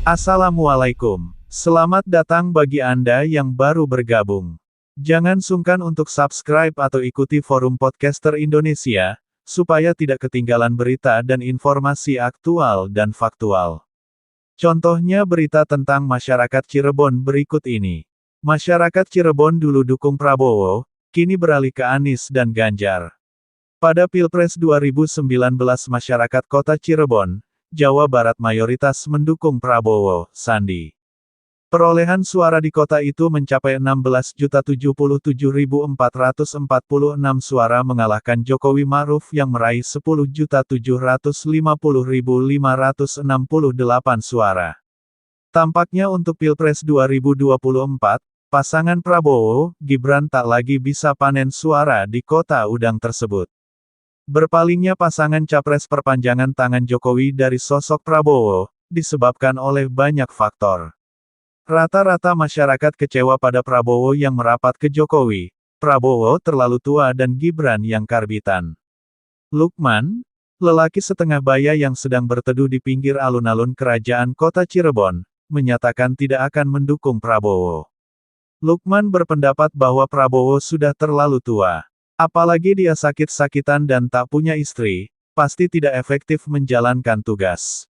Assalamualaikum. Selamat datang bagi Anda yang baru bergabung. Jangan sungkan untuk subscribe atau ikuti forum podcaster Indonesia, supaya tidak ketinggalan berita dan informasi aktual dan faktual. Contohnya berita tentang masyarakat Cirebon berikut ini. Masyarakat Cirebon dulu dukung Prabowo, kini beralih ke Anies dan Ganjar. Pada Pilpres 2019 masyarakat kota Cirebon, Jawa Barat mayoritas mendukung Prabowo Sandi. Perolehan suara di kota itu mencapai 16.077.446 suara mengalahkan Jokowi Ma'ruf yang meraih 10.750.568 suara. Tampaknya untuk Pilpres 2024, pasangan Prabowo, Gibran tak lagi bisa panen suara di kota udang tersebut. Berpalingnya pasangan capres perpanjangan tangan Jokowi dari sosok Prabowo, disebabkan oleh banyak faktor. Rata-rata masyarakat kecewa pada Prabowo yang merapat ke Jokowi. Prabowo terlalu tua dan Gibran yang karbitan. Lukman, lelaki setengah baya yang sedang berteduh di pinggir alun-alun kerajaan kota Cirebon, menyatakan tidak akan mendukung Prabowo. Lukman berpendapat bahwa Prabowo sudah terlalu tua. Apalagi dia sakit-sakitan dan tak punya istri, pasti tidak efektif menjalankan tugas.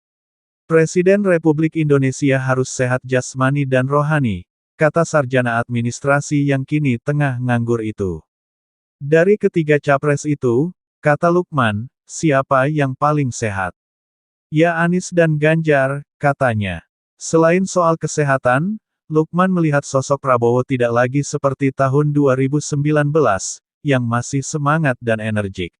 Presiden Republik Indonesia harus sehat jasmani dan rohani, kata sarjana administrasi yang kini tengah nganggur itu. Dari ketiga capres itu, kata Lukman, siapa yang paling sehat? Ya Anies dan Ganjar, katanya. Selain soal kesehatan, Lukman melihat sosok Prabowo tidak lagi seperti tahun 2019, yang masih semangat dan energik.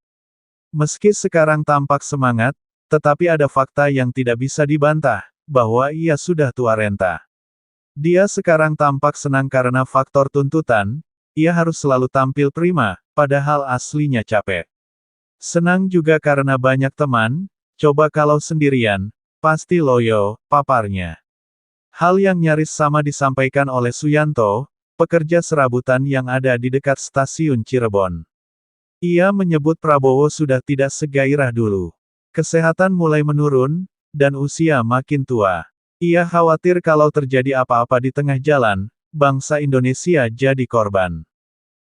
Meski sekarang tampak semangat, tetapi ada fakta yang tidak bisa dibantah, bahwa ia sudah tua renta. Dia sekarang tampak senang karena faktor tuntutan, ia harus selalu tampil prima, padahal aslinya capek. Senang juga karena banyak teman, coba kalau sendirian, pasti loyo, paparnya. Hal yang nyaris sama disampaikan oleh Suyanto, pekerja serabutan yang ada di dekat stasiun Cirebon. Ia menyebut Prabowo sudah tidak segairah dulu. Kesehatan mulai menurun, dan usia makin tua. Ia khawatir kalau terjadi apa-apa di tengah jalan, bangsa Indonesia jadi korban.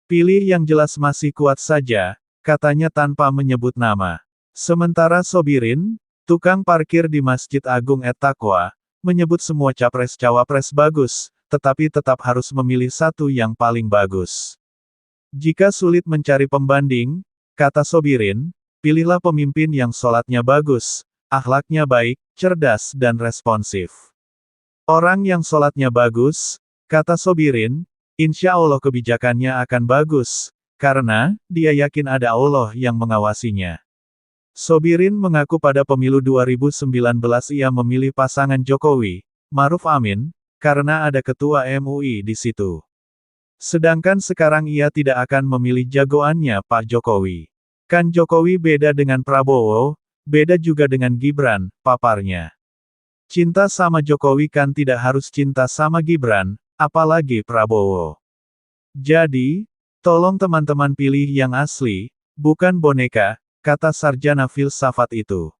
Pilih yang jelas masih kuat saja, katanya tanpa menyebut nama. Sementara Sobirin, tukang parkir di Masjid Agung At-Taqwa, menyebut semua capres-cawapres bagus, tetapi tetap harus memilih satu yang paling bagus. Jika sulit mencari pembanding, kata Sobirin, pilihlah pemimpin yang sholatnya bagus, akhlaknya baik, cerdas dan responsif. Orang yang sholatnya bagus, kata Sobirin, insya Allah kebijakannya akan bagus, karena dia yakin ada Allah yang mengawasinya. Sobirin mengaku pada pemilu 2019 ia memilih pasangan Jokowi, Ma'ruf Amin, karena ada ketua MUI di situ. Sedangkan sekarang ia tidak akan memilih jagoannya Pak Jokowi. Kan Jokowi beda dengan Prabowo, beda juga dengan Gibran, paparnya. Cinta sama Jokowi kan tidak harus cinta sama Gibran, apalagi Prabowo. Jadi, tolong teman-teman pilih yang asli, bukan boneka, kata sarjana filsafat itu.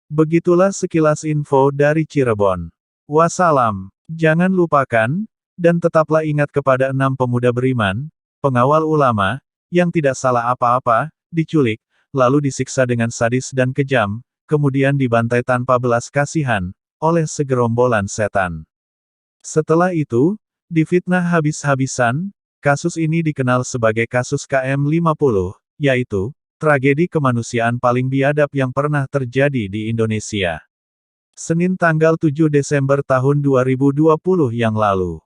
Begitulah sekilas info dari Cirebon. Wassalam. Jangan lupakan, dan tetaplah ingat kepada 6 pemuda beriman, pengawal ulama, yang tidak salah apa-apa, diculik, lalu disiksa dengan sadis dan kejam, kemudian dibantai tanpa belas kasihan, oleh segerombolan setan. Setelah itu, difitnah habis-habisan, kasus ini dikenal sebagai kasus KM50, yaitu, tragedi kemanusiaan paling biadab yang pernah terjadi di Indonesia. Senin tanggal 7 Desember tahun 2020 yang lalu.